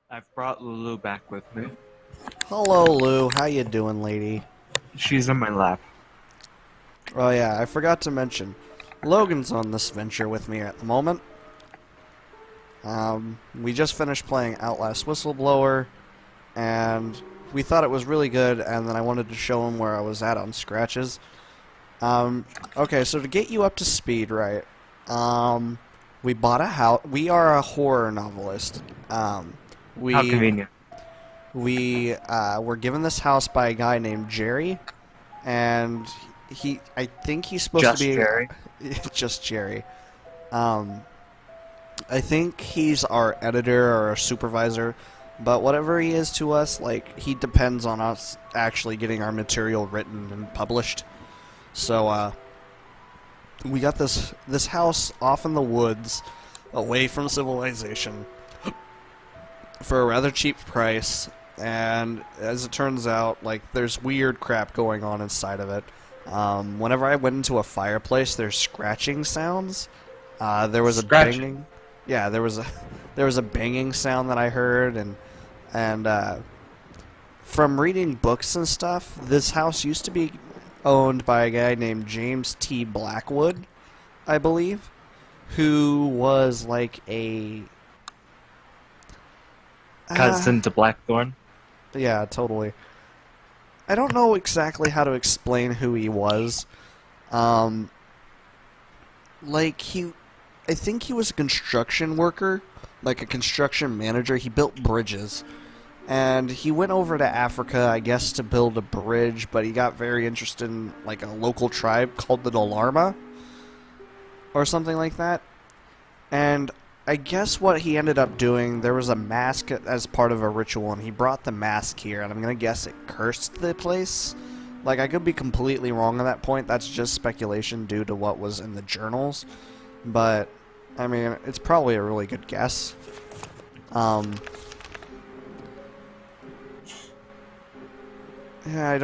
I've brought Lulu back with me. Hello, Lou. How you doing, lady? She's in my lap. Oh yeah, I forgot to mention, Logan's on this venture with me at the moment. We just finished playing Outlast Whistleblower, and we thought it was really good, and then I wanted to show him where I was at on scratches. Um, okay, so to get you up to speed, right? We bought a house. We are a horror novelist. How We convenient. were given this house by a guy named Jerry, and I think he's supposed to Just be Jerry. just Jerry. Um, I think he's our editor or a supervisor, but whatever he is to us, like, he depends on us actually getting our material written and published. So, we got this house off in the woods, away from civilization, for a rather cheap price. And as it turns out, like, there's weird crap going on inside of it. Whenever I went into a fireplace, there's scratching sounds. There was a Scratching. banging. Yeah, there was a banging sound that I heard, and from reading books and stuff, this house used to be owned by a guy named James T. Blackwood, I believe, who was like a uh, Cousin to Blackthorn. yeah, totally. I don't know exactly how to explain who he was. Um, like I think he was a construction worker, like a construction manager. He built bridges, and he went over to Africa, I guess, to build a bridge. But he got very interested in like a local tribe called the Dalarma or something like that. And I guess what he ended up doing, there was a mask as part of a ritual, and he brought the mask here, and I'm gonna guess it cursed the place. Like, I could be completely wrong on that point. That's just speculation due to what was in the journals. But, I mean, it's probably a really good guess. Um, yeah, I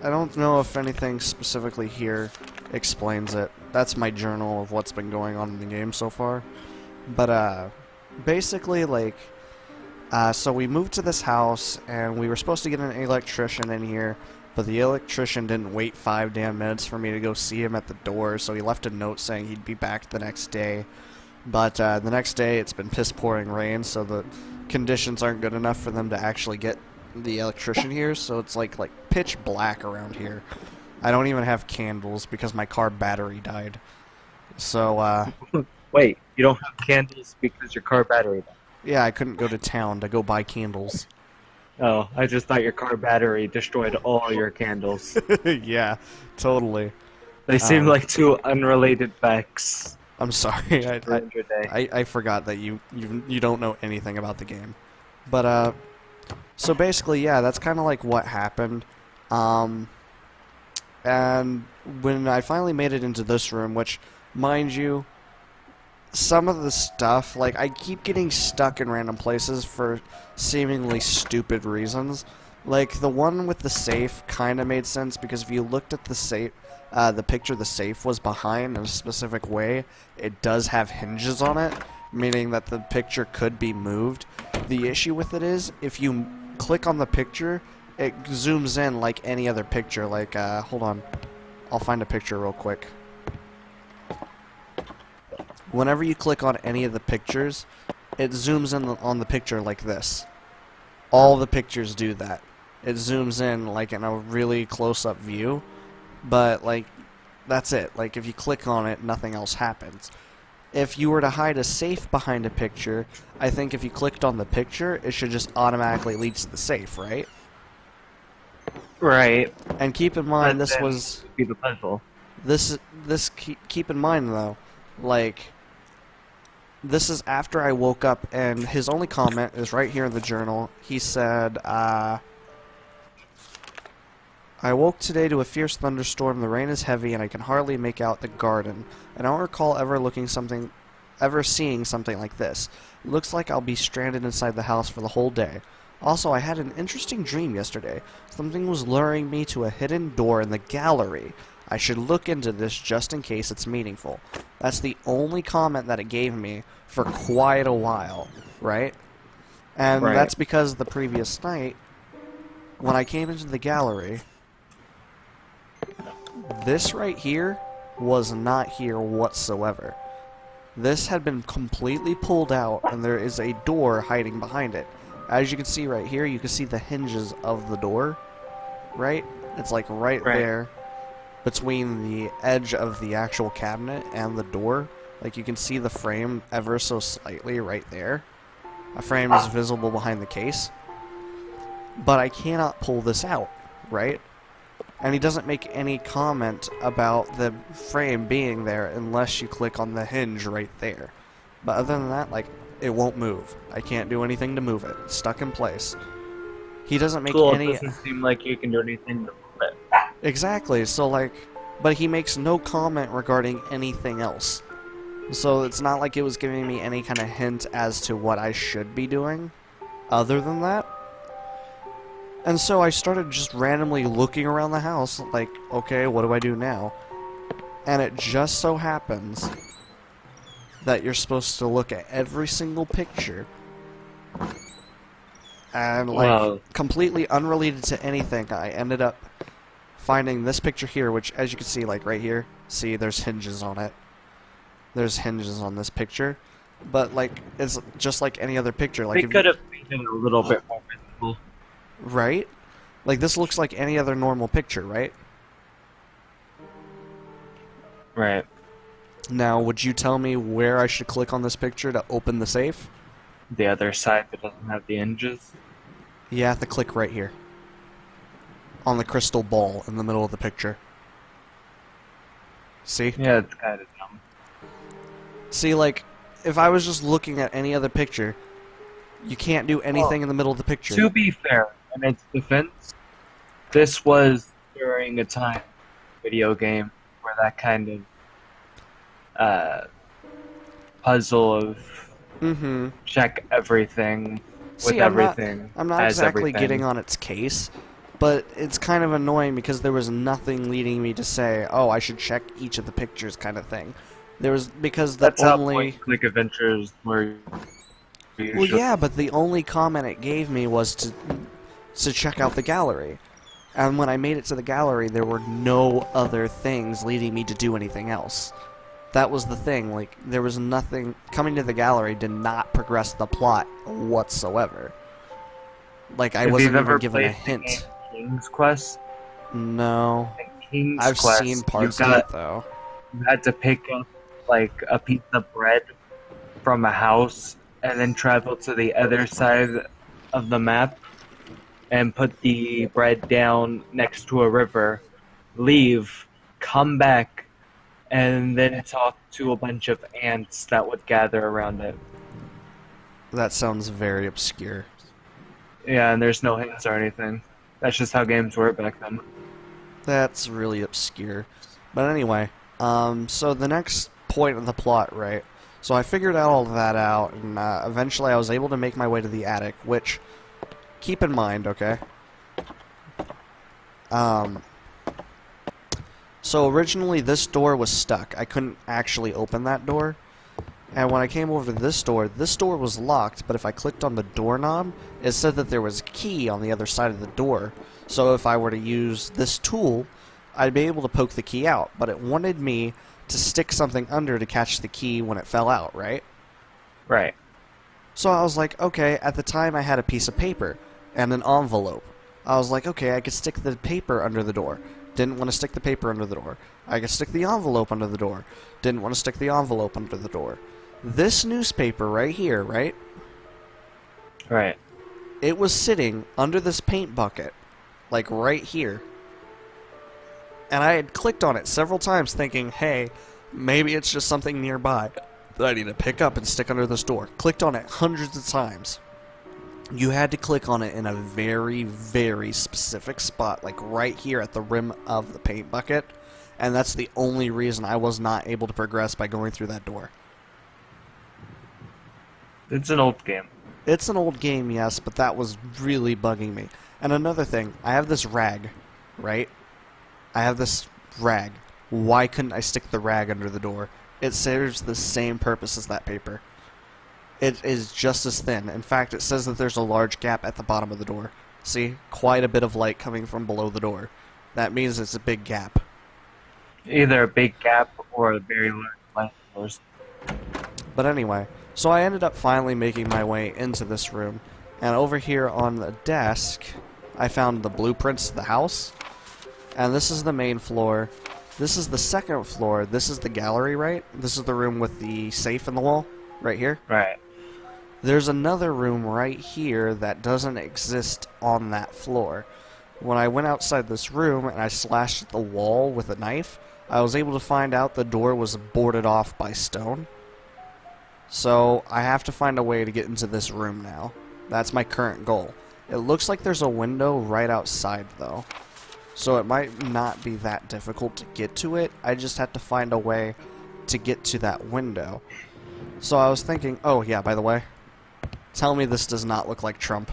don't know if anything specifically here explains it. That's my journal of what's been going on in the game so far. But, basically, like, so we moved to this house, and we were supposed to get an electrician in here, but the electrician didn't wait 5 damn minutes for me to go see him at the door, so he left a note saying he'd be back the next day. But, the next day, it's been piss-pouring rain, so the conditions aren't good enough for them to actually get the electrician here, so it's like pitch black around here. I don't even have candles because my car battery died. So, Wait, you don't have candles because your car battery died. yeah, I couldn't go to town to go buy candles. Oh, I just thought your car battery destroyed all your candles. Yeah, totally. They seem Um, like two unrelated facts. I'm sorry. Ruined your day. I forgot that you don't know anything about the game. But so basically, yeah, that's kind of like what happened. Um, and when I finally made it into this room, which, mind you, some of the stuff, like, I keep getting stuck in random places for seemingly stupid reasons. Like, the one with the safe kind of made sense because if you looked at the safe, the picture the safe was behind in a specific way, it does have hinges on it, meaning that the picture could be moved. The issue with it is, if you click on the picture, it zooms in like any other picture. Like, hold on. I'll find a picture real quick. Whenever you click on any of the pictures, it zooms in on the picture like this. All the pictures do that. It zooms in like in a really close-up view, but like that's it. Like if you click on it, nothing else happens. If you were to hide a safe behind a picture, I think if you clicked on the picture, it should just automatically lead to the safe, right? Right, And keep in mind but this then was would be the puzzle. this keep in mind though, like, this is after I woke up, and his only comment is right here in the journal. He said, I woke today to a fierce thunderstorm. The rain is heavy, and I can hardly make out the garden. I don't recall ever seeing something like this. It looks like I'll be stranded inside the house for the whole day. Also, I had an interesting dream yesterday. Something was luring me to a hidden door in the gallery. I should look into this just in case it's meaningful. That's the only comment that it gave me for quite a while, right? And Right. that's because the previous night, when I came into the gallery, this right here was not here whatsoever. This had been completely pulled out, and there is a door hiding behind it. As you can see right here, you can see the hinges of the door, right? It's like right there between the edge of the actual cabinet and the door. Like, you can see the frame ever so slightly right there. A frame is visible behind the case. But I cannot pull this out, right? And he doesn't make any comment about the frame being there unless you click on the hinge right there. But other than that, like, it won't move. I can't do anything to move it. It's stuck in place. He doesn't make Cool, any... it doesn't seem like you can do anything to move it. Exactly, so like... But he makes no comment regarding anything else. So it's not like it was giving me any kind of hint as to what I should be doing, other than that. And so I started just randomly looking around the house, like, okay, what do I do now? And it just so happens that you're supposed to look at every single picture. And, like, Wow. completely unrelated to anything, I ended up finding this picture here, which, as you can see, like, right here, see, there's hinges on it. There's hinges on this picture. But, like, it's just like any other picture. Like, They could have made it a little bit more visible. right? Like, this looks like any other normal picture, right? Right. Now, would you tell me where I should click on this picture to open the safe? The other side that doesn't have the hinges. You have to click right here. On the crystal ball in the middle of the picture. See? Yeah, it's kind of dumb. See, like, if I was just looking at any other picture, you can't do anything in the middle of the picture. To be fair, in its defense, this was during a time video game where that kind of puzzle of Mm-hmm. check everything with See, everything. I'm not as exactly everything. getting on its case, but it's kind of annoying because there was nothing leading me to say, oh, I should check each of the pictures kind of thing. There was, because the That's how only... point-click adventures were. Well, yeah, but the only comment it gave me was to check out the gallery. And when I made it to the gallery, there were no other things leading me to do anything else. That was the thing, like, there was nothing... Coming to the gallery did not progress the plot whatsoever. Like, I If wasn't you've ever even given a played the hint. game King's Quest, No. in King's I've Quest, seen parts you of got it, though. you had to pick up like a piece of bread from a house and then travel to the other side of the map and put the bread down next to a river, leave, come back, and then talk to a bunch of ants that would gather around it. That sounds very obscure. Yeah, and there's no hints or anything. That's just how games were back then. That's really obscure. But anyway, so the next point of the plot, right? So I figured out all of that out, and eventually I was able to make my way to the attic, which, keep in mind, okay? So originally this door was stuck. I couldn't actually open that door. And when I came over to this door was locked, but if I clicked on the doorknob, it said that there was a key on the other side of the door. So if I were to use this tool, I'd be able to poke the key out, but it wanted me to stick something under to catch the key when it fell out, right? Right. So I was like, okay, at the time I had a piece of paper and an envelope. I was like, okay, I could stick the paper under the door. Didn't want to stick the paper under the door. I could stick the envelope under the door. Didn't want to stick the envelope under the door. This newspaper right here, right? Right. It was sitting under this paint bucket, like right here. And I had clicked on it several times thinking, hey, maybe it's just something nearby that I need to pick up and stick under this door. Clicked on it hundreds of times. You had to click on it in a very, very specific spot, like right here at the rim of the paint bucket. And that's the only reason I was not able to progress by going through that door. It's an old game. It's an old game, yes, but that was really bugging me. And another thing, I have this rag, right? I have this rag. Why couldn't I stick the rag under the door? It serves the same purpose as that paper. It is just as thin. In fact, it says that there's a large gap at the bottom of the door. See? Quite a bit of light coming from below the door. That means it's a big gap. Either a big gap or a very large light source. But anyway, so I ended up finally making my way into this room. And over here on the desk, I found the blueprints to the house. And this is the main floor. This is the second floor. This is the gallery, right? This is the room with the safe in the wall, right here. Right. There's another room right here that doesn't exist on that floor. When I went outside this room and I slashed the wall with a knife, I was able to find out the door was boarded off by stone. So I have to find a way to get into this room now. That's my current goal. It looks like there's a window right outside though. So it might not be that difficult to get to it. I just have to find a way to get to that window. So I was thinking, oh yeah, by the way, tell me this does not look like Trump.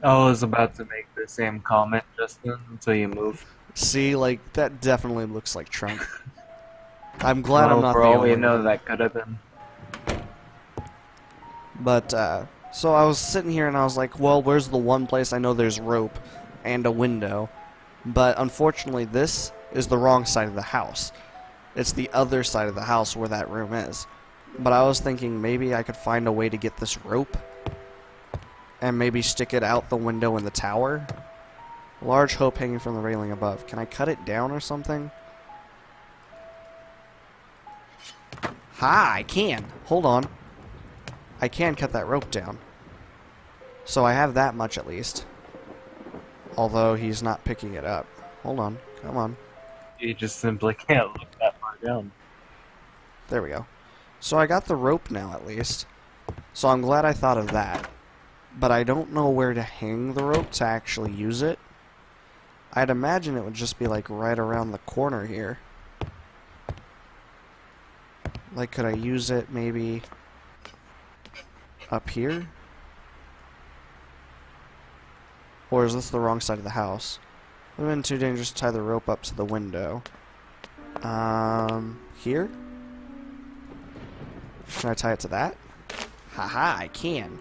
I was about to make the same comment, Justin, until you moved. See, like, that definitely looks like Trump. I'm glad Well, I'm not for the all only we know, one. that could have been. But, so I was sitting here and I was like, well, where's the one place I know there's rope and a window? But unfortunately, this is the wrong side of the house. It's the other side of the house where that room is. But I was thinking maybe I could find a way to get this rope and maybe stick it out the window in the tower. Large hope hanging from the railing above. Can I cut it down or something? Ha, I can. Hold on. I can cut that rope down. So I have that much at least. Although he's not picking it up. Hold on. Come on. You just simply can't look that far down. There we go. So I got the rope now at least. So I'm glad I thought of that. But I don't know where to hang the rope to actually use it. I'd imagine it would just be like right around the corner here. Like, could I use it maybe up here? Or is this the wrong side of the house? It would have been too dangerous to tie the rope up to the window. Here? Can I tie it to that? Haha, I can.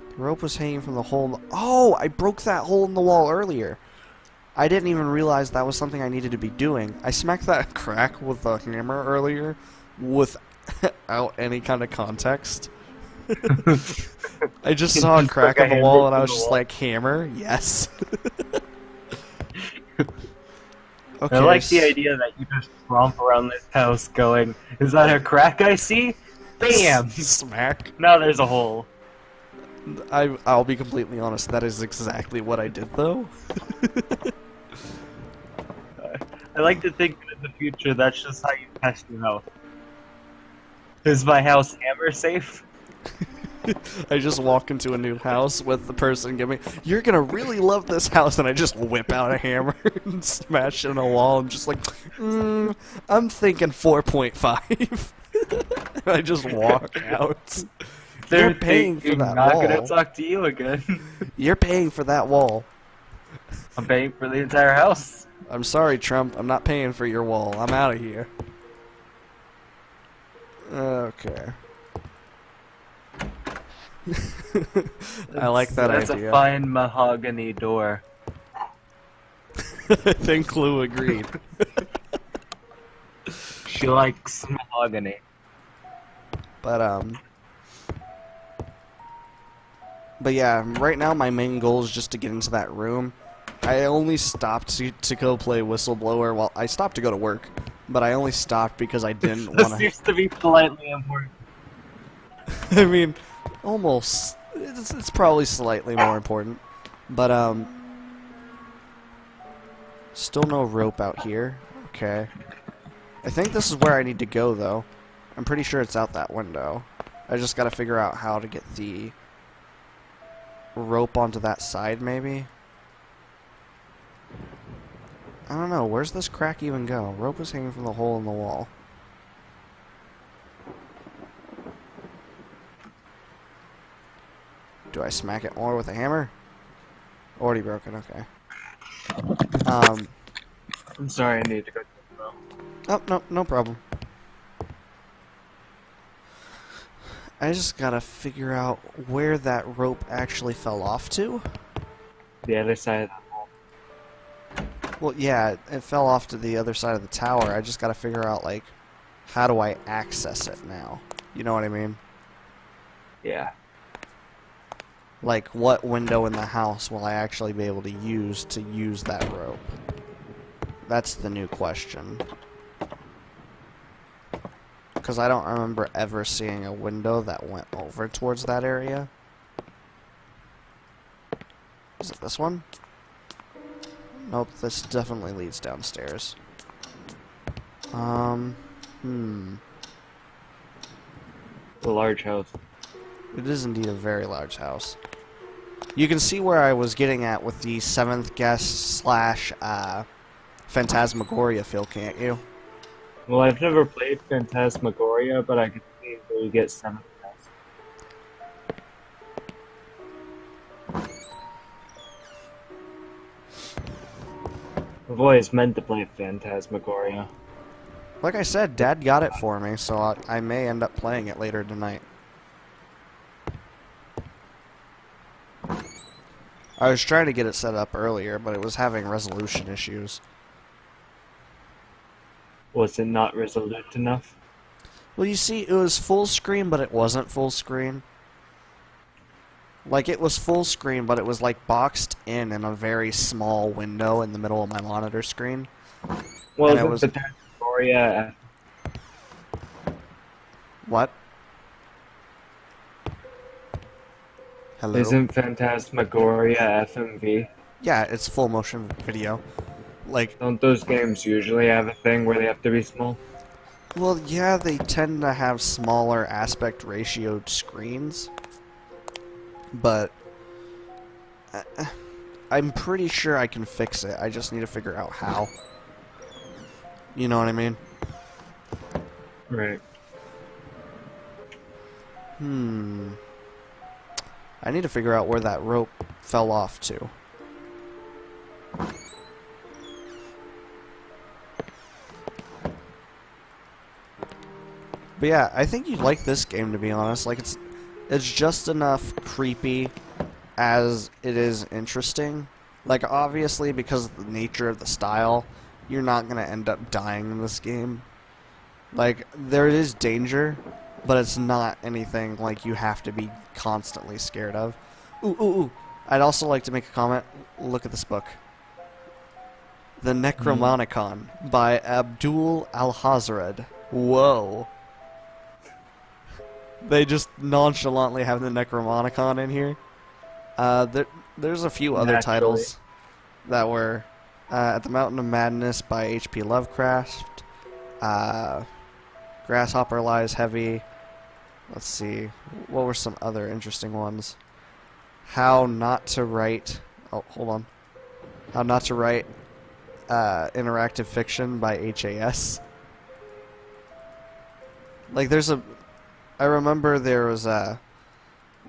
The rope was hanging from the hole in the... Oh, I broke that hole in the wall earlier. I didn't even realize that was something I needed to be doing. I smacked that crack with a hammer earlier without any kind of context. I just saw a crack in the wall and I was just like, hammer? Yes. Okay, I like the idea that you just romp around this house going, is that a crack I see? Bam! Smack. Now there's a hole. I'll be completely honest, that is exactly what I did though. I like to think that in the future that's just how you test your house. Is my house hammer safe? I just walk into a new house with the person giving, you're gonna really love this house, and I just whip out a hammer and smash it in a wall and just like, I'm thinking 4.5. I just walk out. You're paying for that not wall. gonna talk to you again. You're paying for that wall. I'm paying for the entire house. I'm sorry, Trump. I'm not paying for your wall. I'm out of here. Okay. I like that That's idea. a fine mahogany door. I think Lou agreed. She likes mahogany. But yeah, right now my main goal is just to get into that room. I only stopped to go play Whistleblower. Well, I stopped to go to work, but I only stopped because I didn't want This to. seems to be politely important. I mean, almost. It's probably slightly more important, but still no rope out here. Okay. I think this is where I need to go, though. I'm pretty sure it's out that window. I just gotta figure out how to get the rope onto that side, maybe. I don't know. Where's this crack even go? Rope is hanging from the hole in the wall. Do I smack it more with a hammer? Already broken. Okay. I'm sorry, I need to go to the room. Oh, no, no problem. I just gotta figure out where that rope actually fell off to. The other side of Well, yeah, it fell off to the other side of the tower. I just gotta figure out, like, how do I access it now? You know what I mean? the Yeah. Like, what window in the house will I actually be able to use that rope? That's the new question. Because I don't remember ever seeing a window that went over towards that area. Is it this one? Nope, this definitely leads downstairs. The large house. It is indeed a very large house. You can see where I was getting at with the seventh guest slash Phantasmagoria feel, can't you? Well, I've never played Phantasmagoria, but I can see where you get some of those. I've always meant to play Phantasmagoria. Like I said, Dad got it for me, so I may end up playing it later tonight. I was trying to get it set up earlier, but it was having resolution issues. Was it not resolute enough? Well, you see, it was full screen, but it wasn't full screen. Like, it was full screen, but it was, like, boxed in a very small window in the middle of my monitor screen. Well, And isn't Phantasmagoria... What? Hello? Isn't Phantasmagoria FMV? Yeah, it's full motion video. Like, Don't those games usually have a thing where they have to be small? well, yeah, they tend to have smaller aspect ratioed screens. But I'm pretty sure I can fix it. I just need to figure out how. You know what I mean? Right. I need to figure out where that rope fell off to. But yeah, I think you'd like this game, to be honest. Like, it's just enough creepy as it is interesting. Like, obviously, because of the nature of the style, you're not going to end up dying in this game. Like, there is danger, but it's not anything like you have to be constantly scared of. Ooh. I'd also like to make a comment. Look at this book. The Necromonicon by Abdul Al-Hazred. Whoa. They just nonchalantly have the Necromonicon in here. There's a few other titles that were At the Mountain of Madness by H.P. Lovecraft. Grasshopper Lies Heavy. Let's see. What were some other interesting ones? How Not to Write... Oh, hold on. How Not to Write Interactive Fiction by H.A.S. Like, there's a... I remember there was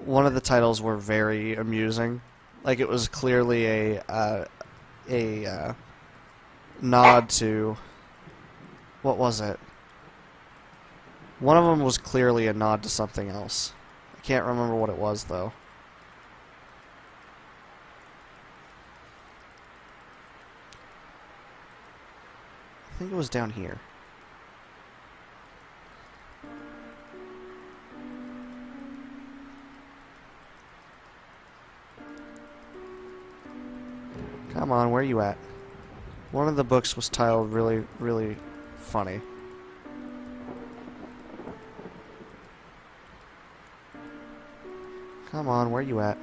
one of the titles were very amusing. Like, it was clearly a nod to... What was it? One of them was clearly a nod to something else. I can't remember what it was, though. I think it was down here. Come on, where are you at? One of the books was titled really, really funny. Come on, where are you at?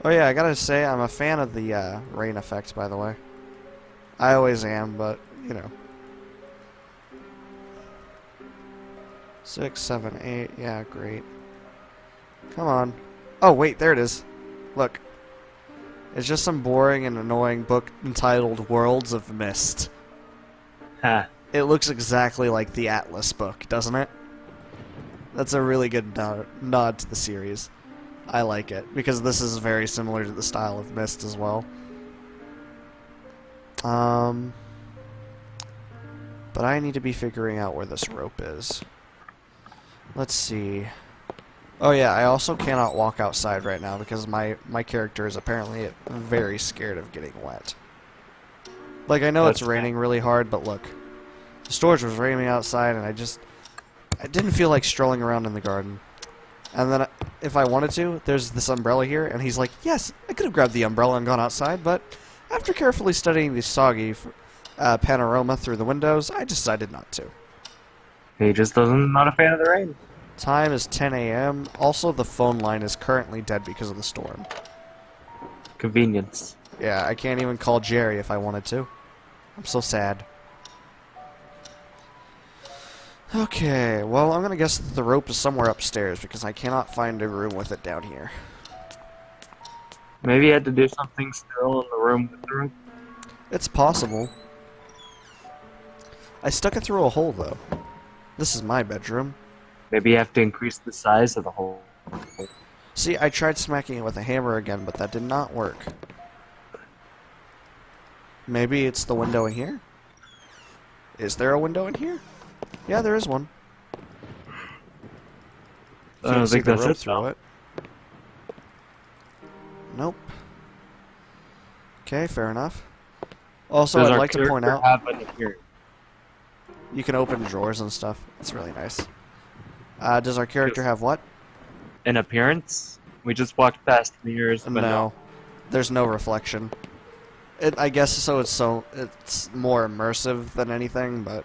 Oh yeah, I gotta say, I'm a fan of the rain effect, by the way. I always am, but, you know. 6, 7, 8, yeah, great. Come on. Oh, wait, there it is. Look. It's just some boring and annoying book entitled Worlds of Mist. Ha. It looks exactly like the Atlas book, doesn't it? That's a really good nod to the series. I like it because this is very similar to the style of Myst as well. But I need to be figuring out where this rope is. Let's see. Oh yeah, I also cannot walk outside right now because my character is apparently very scared of getting wet. Like, I know it's raining really hard, but look. The storage was raining outside, and I didn't feel like strolling around in the garden. And then, if I wanted to, there's this umbrella here, and he's like, yes, I could have grabbed the umbrella and gone outside, but after carefully studying the soggy panorama through the windows, I decided not to. He just doesn't not a fan of the rain. Time is 10 a.m. Also, the phone line is currently dead because of the storm. Convenience. Yeah, I can't even call Jerry if I wanted to. I'm so sad. Okay, well, I'm gonna guess that the rope is somewhere upstairs because I cannot find a room with it down here. Maybe you had to do something still in the room with the rope. It's possible. I stuck it through a hole, though. This is my bedroom. Maybe you have to increase the size of the hole. See, I tried smacking it with a hammer again, but that did not work. Maybe it's the window in here? Is there a window in here? Yeah, there is one. I don't think that's it, through it. Nope. Okay, fair enough. Also, I'd like to point out you can open drawers and stuff. It's really nice. Does our character have what? An appearance? We just walked past mirrors, but no. There's no reflection. I guess so. It's more immersive than anything, but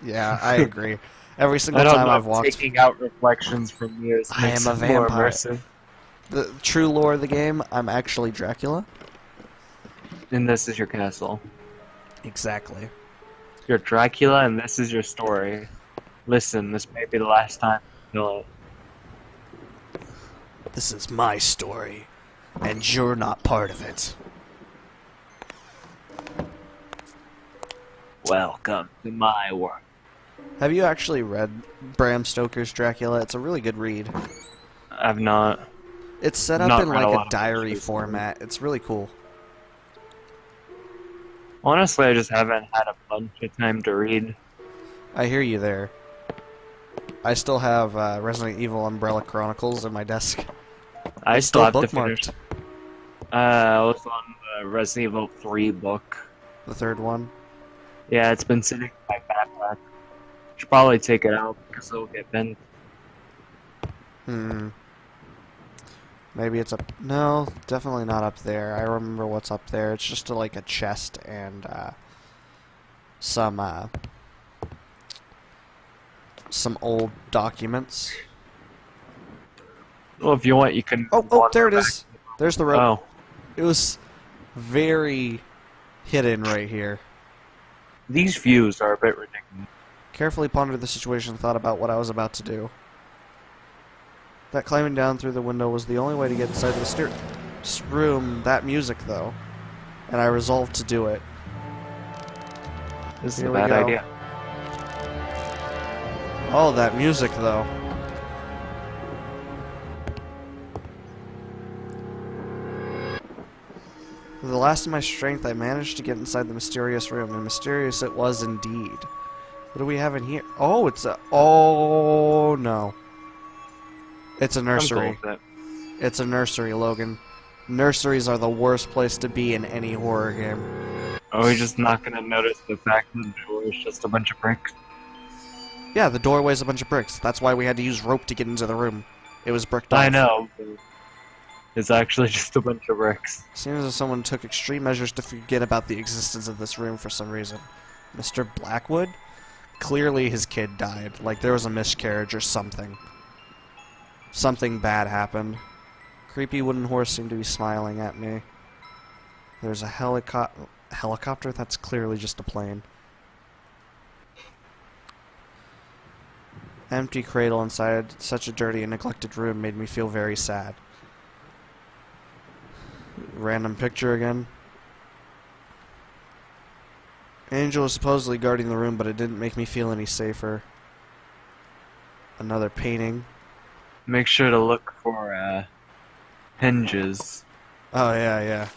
yeah, I agree. Every single time I've walked, taking out reflections from mirrors I am a vampire. More immersive. The true lore of the game, I'm actually Dracula. And this is your castle. Exactly. You're Dracula, and this is your story. Listen, this may be the last time you know it. This is my story, and you're not part of it. Welcome to my world. Have you actually read Bram Stoker's Dracula? It's a really good read. I've not. It's set up in like a diary format. It's really cool. Honestly, I just haven't had a bunch of time to read. I hear you there. I still have Resident Evil Umbrella Chronicles in my desk. I still have bookmarked. to finish. I was on the Resident Evil 3 book. The third one? Yeah, it's been sitting in my backpack. Should probably take it out because it'll get bent. Maybe it's up. No, definitely not up there. I remember what's up there. It's just like a chest and some old documents. Well, if you want, you can. Oh, there it is. There's the rope. Oh. It was very hidden right here. These views are a bit ridiculous. Carefully pondered the situation and thought about what I was about to do. That climbing down through the window was the only way to get inside the room. That music, though. And I resolved to do it. This is a bad idea. Oh, that music, though. With the last of my strength, I managed to get inside the mysterious room, and mysterious it was indeed. What do we have in here? Oh, it's a... Oh, no. It's a nursery. I'm cool with it. It's a nursery, Logan. Nurseries are the worst place to be in any horror game. Are we just not gonna notice the fact that the door is just a bunch of bricks? Yeah, the doorway's a bunch of bricks. That's why we had to use rope to get into the room. It was bricked off. I know. It's actually just a bunch of bricks. Seems as if someone took extreme measures to forget about the existence of this room for some reason. Mr. Blackwood? Clearly his kid died. Like there was a miscarriage or something. Something bad happened. Creepy wooden horse seemed to be smiling at me. There's a helicopter? That's clearly just a plane. Empty cradle inside such a dirty and neglected room made me feel very sad. Random picture again. Angel is supposedly guarding the room, but it didn't make me feel any safer. Another painting. Make sure to look for hinges. Oh, yeah, yeah.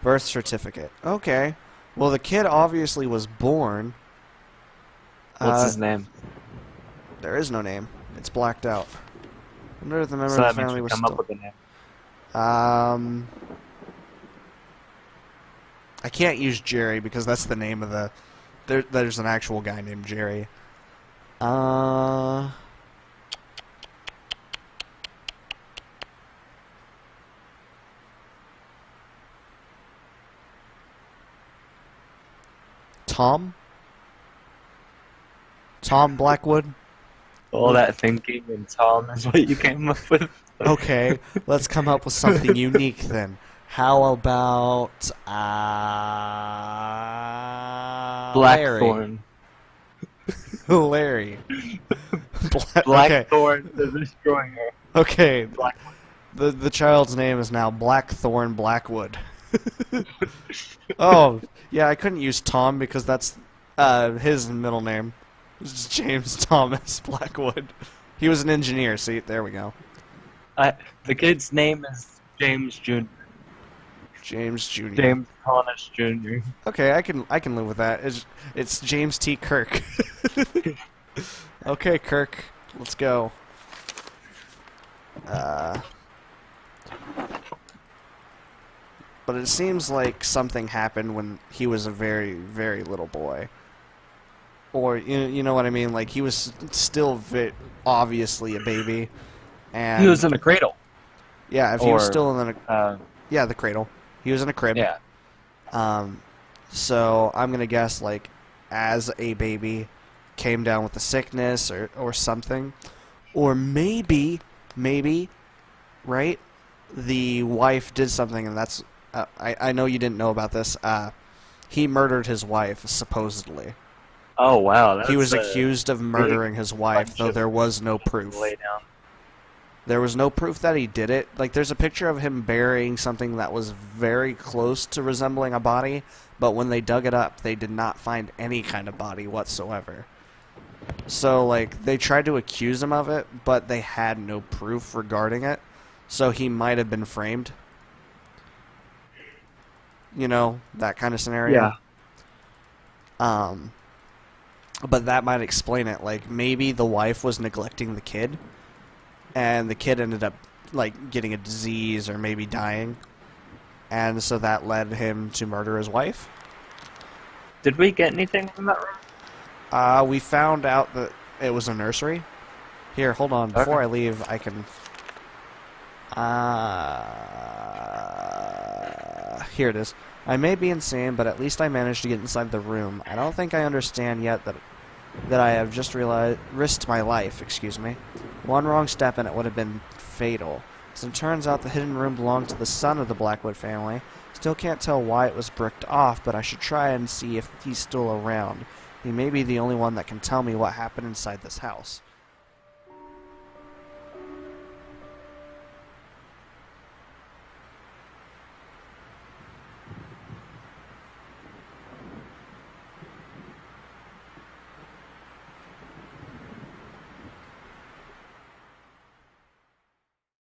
Birth certificate. Okay. Well, the kid obviously was born. What's his name? There is no name. It's blacked out. I wonder if the member So of the that means family we was come up still... with a name. I can't use Jerry because that's the name of the... There's an actual guy named Jerry. Tom? Tom Blackwood? All that thinking and Tom is what you came up with. Okay, let's come up with something unique then. How about Larry? Blackthorn. Larry. Okay. Blackthorn the Destroyer. Okay. Blackwood. The child's name is now Blackthorn Blackwood. Oh, yeah, I couldn't use Tom because that's his middle name. It's James Thomas Blackwood. He was an engineer, see? There we go. The kid's name is James Jr. James Jr. James Thomas Jr. Okay, I can live with that. It's James T. Kirk. Okay, Kirk, let's go. But it seems like something happened when he was a very, very little boy. Or, you know what I mean? Like, he was still obviously a baby. And He was in a cradle. yeah, if he was still in the... yeah, the cradle. He was in a crib. Yeah. So I'm going to guess, like, as a baby, came down with the sickness or something. Or maybe, right, the wife did something, and that's... I know you didn't know about this. He murdered his wife, supposedly. Oh, wow. He was accused of murdering his wife, though there was no proof. Lay down. There was no proof that he did it. Like, there's a picture of him burying something that was very close to resembling a body, but when they dug it up, they did not find any kind of body whatsoever. So, like, they tried to accuse him of it, but they had no proof regarding it, so he might have been framed. You know, that kind of scenario. Yeah. But that might explain it. Like, maybe the wife was neglecting the kid, and the kid ended up, like, getting a disease or maybe dying. And so that led him to murder his wife. Did we get anything from that room? We found out that it was a nursery. Here, hold on. Before I leave, I can... here it is. I may be insane, but at least I managed to get inside the room. I don't think I understand yet that I have just risked my life, excuse me. One wrong step and it would have been fatal. As it turns out, the hidden room belonged to the son of the Blackwood family. Still can't tell why it was bricked off, but I should try and see if he's still around. He may be the only one that can tell me what happened inside this house.